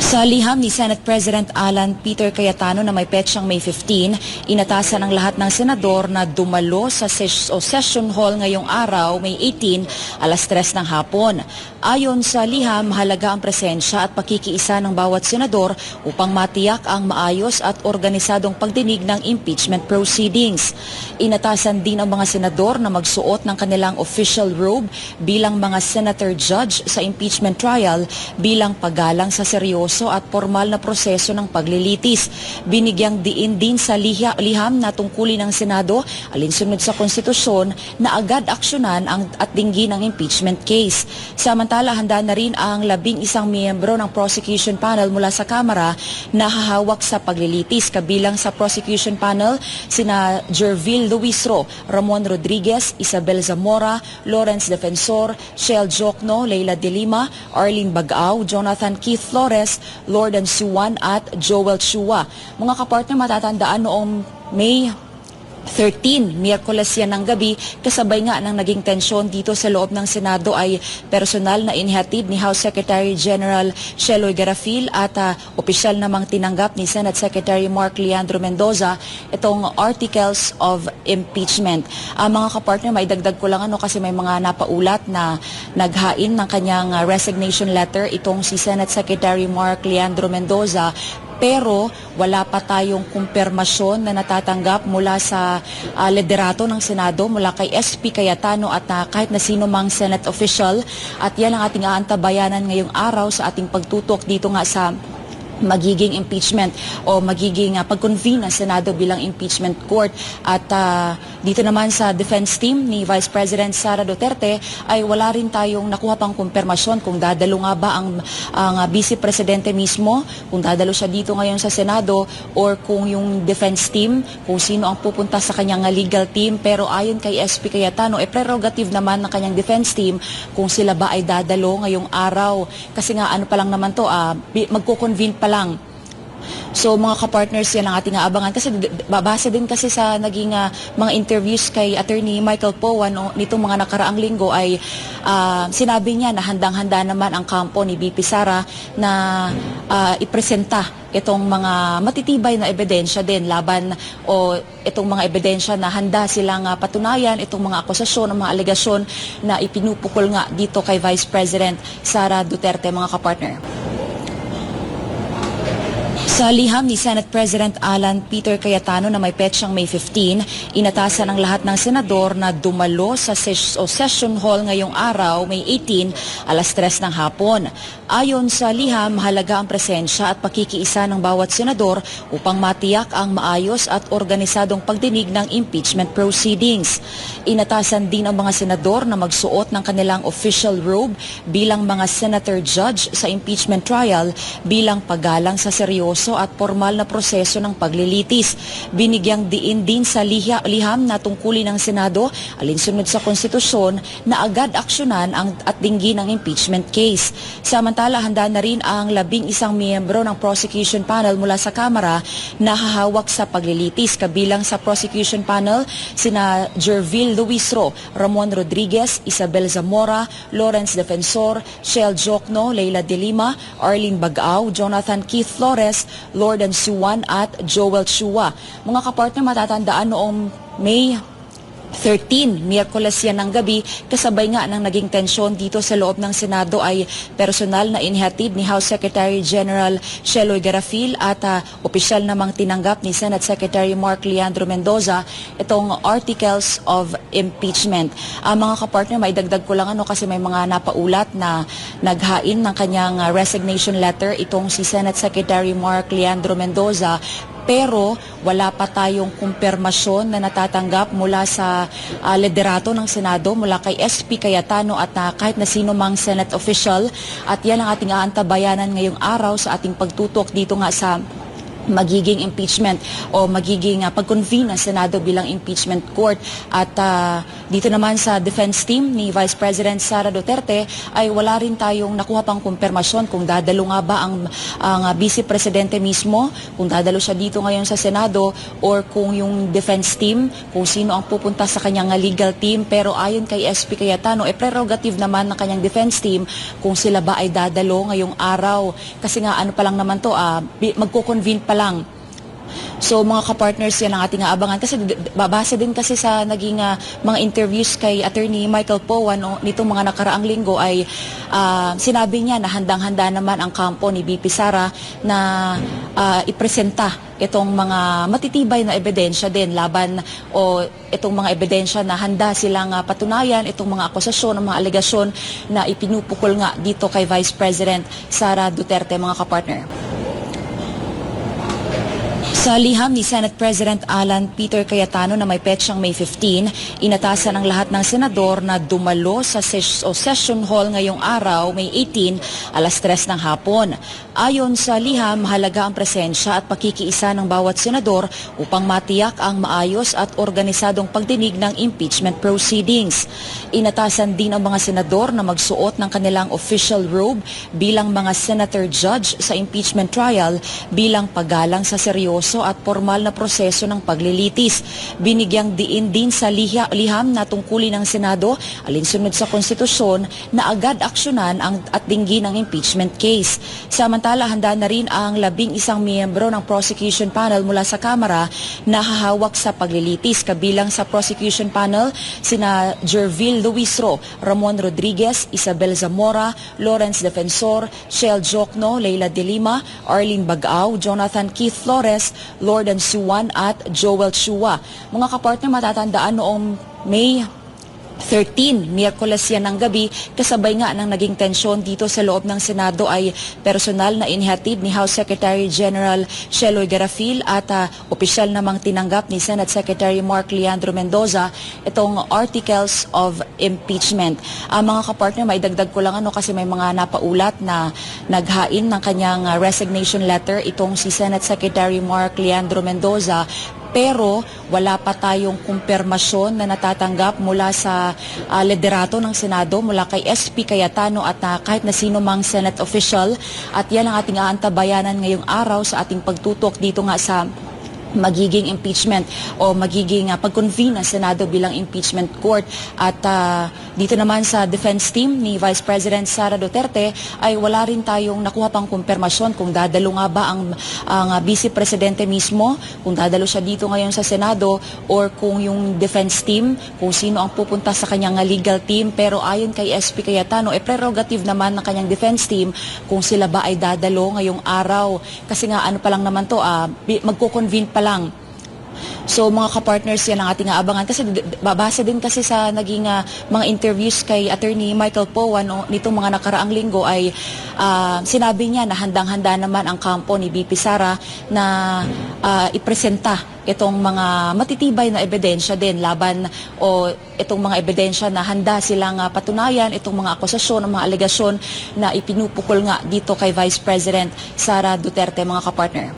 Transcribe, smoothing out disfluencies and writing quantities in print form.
Sa liham ni Senate President Alan Peter Cayetano na may petsang May 15, inatasan ng lahat ng senador na dumalo sa session hall ngayong araw, May 18, alas 3 ng hapon. Ayon sa liham, mahalaga ang presensya at pakikiisa ng bawat senador upang matiyak ang maayos at organisadong pagdinig ng impeachment proceedings. Inatasan din ang mga senador na magsuot ng kanilang official robe bilang mga senator judge sa impeachment trial bilang paggalang sa seryoso at formal na proseso ng paglilitis. Binigyang diin din sa liham na tungkulin ng Senado alinsunod sa konstitusyon na agad aksyonan at dinggin ang impeachment case. Samantala, handa na rin ang 11 miyembro ng prosecution panel mula sa Kamara na hahawak sa paglilitis. Kabilang sa prosecution panel sina Jervil Luisro, Ramon Rodriguez, Isabel Zamora, Lawrence Defensor, Shell Jokno, Leila De Lima, Arlene Bagao, Jonathan Keith Flores, Lordan Suwan at Joel Chua. Mga kapartner, matatandaan noong May 13, Miyerkules yan ng gabi, kasabay nga ng naging tensyon dito sa loob ng Senado ay personal na inihatid ni House Secretary General Sheloy Garafil at opisyal namang tinanggap ni Senate Secretary Mark Leandro Mendoza itong articles of impeachment. Mga kapartner, maidagdag ko lang kasi may mga napaulat na naghain ng kanyang resignation letter itong si Senate Secretary Mark Leandro Mendoza, pero wala pa tayong kumpirmasyon na natatanggap mula sa liderato ng Senado, mula kay SP Cayetano at kahit na sino mang Senate official. At yan ang ating aantabayanan ngayong araw sa ating pagtutok dito nga sa magiging impeachment o magiging pag-convene ng Senado bilang impeachment court. At dito naman sa defense team ni Vice President Sara Duterte ay wala rin tayong nakuha pang kumpirmasyon kung dadalo nga ba ang Vice Presidente mismo, kung dadalo siya dito ngayon sa Senado, or kung yung defense team, kung sino ang pupunta sa kanyang legal team. Pero ayon kay SP Cayetano, prerogative naman ng kanyang defense team kung sila ba ay dadalo ngayong araw. Kasi nga pa lang naman to, magko-convene pa lang. So mga kapartners, yan ang ating aabangan kasi babase din kasi sa naging mga interviews kay Attorney Michael Powan nitong mga nakaraang linggo ay sinabi niya na handang-handa naman ang kampo ni VP Sara na ipresenta itong mga matitibay na ebidensya din laban o itong mga ebidensya na handa silang patunayan itong mga akusasyon, mga alegasyon na ipinupukol nga dito kay Vice President Sara Duterte, mga kapartner. Sa liham ni Senate President Alan Peter Cayetano na may petsang May 15, inatasan ng lahat ng senador na dumalo sa session hall ngayong araw, May 18, alas 3 ng hapon. Ayon sa liham, mahalaga ang presensya at pakikiisa ng bawat senador upang matiyak ang maayos at organisadong pagdinig ng impeachment proceedings. Inatasan din ang mga senador na magsuot ng kanilang official robe bilang mga senator judge sa impeachment trial bilang paggalang sa seryoso at formal na proseso ng paglilitis. Binigyang diin din sa liham na tungkulin ng Senado alinsunod sa konstitusyon na agad aksyonan at dinggin ang impeachment case. Samantala, handa na rin ang 11 miyembro ng prosecution panel mula sa Kamara na hahawak sa paglilitis. Kabilang sa prosecution panel sina Jervil Luisro, Ramon Rodriguez, Isabel Zamora, Lawrence Defensor, Shell Jokno, Leila De Lima, Arlene Bagao, Jonathan Keith Flores, Lordan Suwan at Joel Chua. Mga kapartner, matatandaan noong May 13, Miyerkules yan ng gabi, kasabay nga ng naging tensyon dito sa loob ng Senado ay personal na inihatid ni House Secretary General Sheloy Garafil at opisyal namang tinanggap ni Senate Secretary Mark Leandro Mendoza itong articles of impeachment. Mga kapartner, maidagdag ko lang kasi may mga napaulat na naghain ng kanyang resignation letter itong si Senate Secretary Mark Leandro Mendoza, pero wala pa tayong kumpirmasyon na natatanggap mula sa liderato ng Senado, mula kay SP Cayetano at kahit na sino mang Senate official. At yan ang ating aantabayanan ngayong araw sa ating pagtutok dito nga sa magiging impeachment o magiging pag-convene ng Senado bilang impeachment court. At dito naman sa defense team ni Vice President Sara Duterte ay wala rin tayong nakuha pang kumpirmasyon kung dadalo nga ba ang Vice Presidente mismo, kung dadalo siya dito ngayon sa Senado, or kung yung defense team, kung sino ang pupunta sa kanyang legal team. Pero ayon kay SP Cayetano, prerogative naman ng kanyang defense team kung sila ba ay dadalo ngayong araw. Kasi nga ano pa lang naman to, magko-convene pa lang. So mga kapartners, yan ang ating aabangan. Kasi babase din kasi sa naging mga interviews kay Attorney Michael Poe nitong mga nakaraang linggo ay sinabi niya na handang-handa naman ang kampo ni BP Sara na ipresenta itong mga matitibay na ebidensya din laban o itong mga ebidensya na handa silang patunayan, itong mga akusasyon, mga alegasyon na ipinupukol nga dito kay Vice President Sara Duterte, mga kapartner. Sa liham ni Senate President Alan Peter Cayetano na may petsang May 15, inatasan ng lahat ng senador na dumalo sa session hall ngayong araw, May 18, alas 3 ng hapon. Ayon sa liham, mahalaga ang presensya at pakikiisa ng bawat senador upang matiyak ang maayos at organisadong pagdinig ng impeachment proceedings. Inatasan din ang mga senador na magsuot ng kanilang official robe bilang mga senator judge sa impeachment trial bilang paggalang sa seryoso at formal na proseso ng paglilitis. Binigyang diin din sa liham na tungkulin ng Senado alinsunod sa konstitusyon na agad aksyonan at dinggin ang impeachment case. Samantala, handa na rin ang 11 miyembro ng prosecution panel mula sa Kamara na hahawak sa paglilitis. Kabilang sa prosecution panel sina Jervil Luisro, Ramon Rodriguez, Isabel Zamora, Lawrence Defensor, Shell Jokno, Leila De Lima, Arlene Bagao, Jonathan Keith Flores, Lordan Suwan at Joel Chua. Mga kapartner, matatandaan noong May 13, Miyerkules yan ng gabi, kasabay nga ng naging tensyon dito sa loob ng Senado ay personal na inihatid ni House Secretary General Sheloy Garafil at opisyal namang tinanggap ni Senate Secretary Mark Leandro Mendoza itong articles of impeachment. Mga kapartner, maidagdag ko lang kasi may mga napaulat na naghain ng kanyang resignation letter itong si Senate Secretary Mark Leandro Mendoza, pero wala pa tayong kumpirmasyon na natatanggap mula sa liderato ng Senado, mula kay SP Cayetano at kahit na sino mang Senate official. At yan ang ating aantabayanan ngayong araw sa ating pagtutok dito nga sa magiging impeachment o magiging pag-convene ng Senado bilang impeachment court. At dito naman sa defense team ni Vice President Sara Duterte ay wala rin tayong nakuha pang kumpirmasyon kung dadalo nga ba ang Vice Presidente mismo, kung dadalo siya dito ngayon sa Senado, or kung yung defense team, kung sino ang pupunta sa kanyang legal team. Pero ayon kay SP Cayetano, prerogative naman ng kanyang defense team kung sila ba ay dadalo ngayong araw. Kasi nga ano pa lang naman to, magko-convene pa lang. So mga kapartners, yan ang ating aabangan. Kasi babase din kasi sa naging mga interviews kay Attorney Michael Poe nitong mga nakaraang linggo ay sinabi niya na handang-handa naman ang kampo ni BP Sara na ipresenta itong mga matitibay na ebidensya din laban o itong mga ebidensya na handa silang patunayan, itong mga akusasyon, mga alegasyon na ipinupukol nga dito kay Vice President Sara Duterte, mga kapartner.